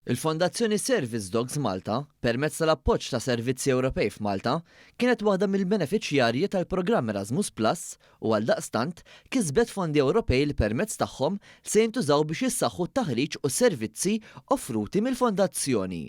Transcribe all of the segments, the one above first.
Il-Fondazzjoni Service Dogs Malta, permezz tal-appoġġ ta' Servizzi Ewropej f'Malta, kienet waħda mill-benefiċjarji tal-programm Erasmus Plus u għaldaqstant kisbet fondi Ewropej li permezz tagħhom se jintużaw biex jissaħħu t-taħriġ u s-servizzi offruti mill-Fondazzjoni.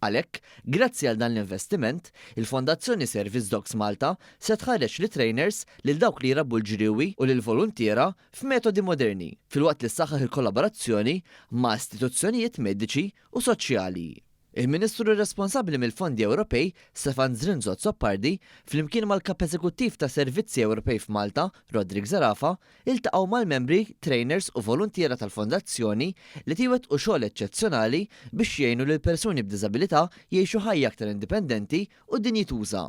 Għalhekk, grazzi għal dan l-investiment, il-Fondazzjoni Service Dogs Malta se tħareġ li trainers lil dawk li jrabbu l-ġriewi u lil volontiera f'metodi moderni, filwaqt li saħħaħ il-kollaborazzjoni ma' istituzzjonijiet mediċi u soċjali. Il-Ministru responsabbli mill-Fondi Ewropej, Stefan Zrinzot Soppardi, flimkien mal-Kap Eżekuttiv ta' Servizzi Ewropej f'Malta, Rodrik Zarafa, iltaqgħu mal-membri, trainers u volontiera tal-Fondazzjoni li tiwettqu xogħol eċċezzjonali biex jgħinu lil persuni b'diżabilità jgħixu ħajja aktar indipendenti u dinjituża.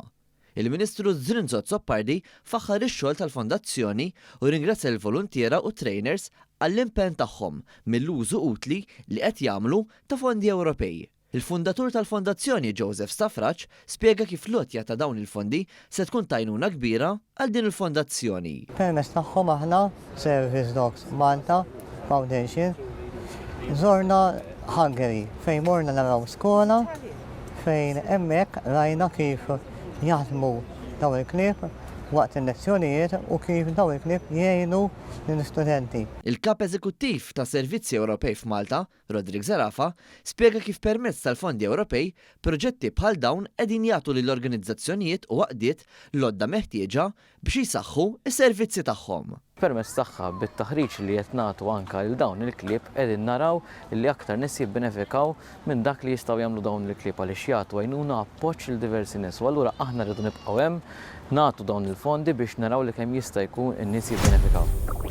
Il-Ministru Zrinzot Soppardi faħħar ix-xogħol tal-Fondazzjoni u ringrazzja l-volontiera u trainers għall-impenn tagħhom mill-użu utli li qed jagħmlu ta' fondi Ewropej. Il-fundatur tal-Fondazzjoni Joseph Stafraċ spjega kif lotja ta' dawn il-fondi se tkun tajnuna kbira għal din il-fondazzjoni. Permess tagħhom aħna Service Dogs Malta Foundation żorna Hungary fejn morna naraw skola fejn hemmhekk rajna kif jaħdmu dawn il-klieb waqt il-lezzjonijiet u kif dawn il-klieb jgħinu l-istudenti. Il-Kap Eżekuttiv ta' Servizzi Ewropej f'Malta, Rodrik Zarafa, spjega kif permezz tal-fondi Ewropej proġetti bħal dawn qegħdin jagħtu lill-organizzazzjonijiet u għaqdiet l-għodda meħtieġa biex jisaħħu s-servizzi tagħhom. Permezz tagħha bit-taħriġ li qed nagħtu anke lil dawn il-klieb qegħdin naraw li aktar nies jibbenefikaw minn dak li jistgħu jagħmlu dawn il-klieb għaliex jagħtu għajnuna appoġġ lil diversi nies u allura aħna rridu nibqgħu hemm nagħtu dawn il-fondi biex naraw li kemm jista' jkun in-nies jibbenefikaw.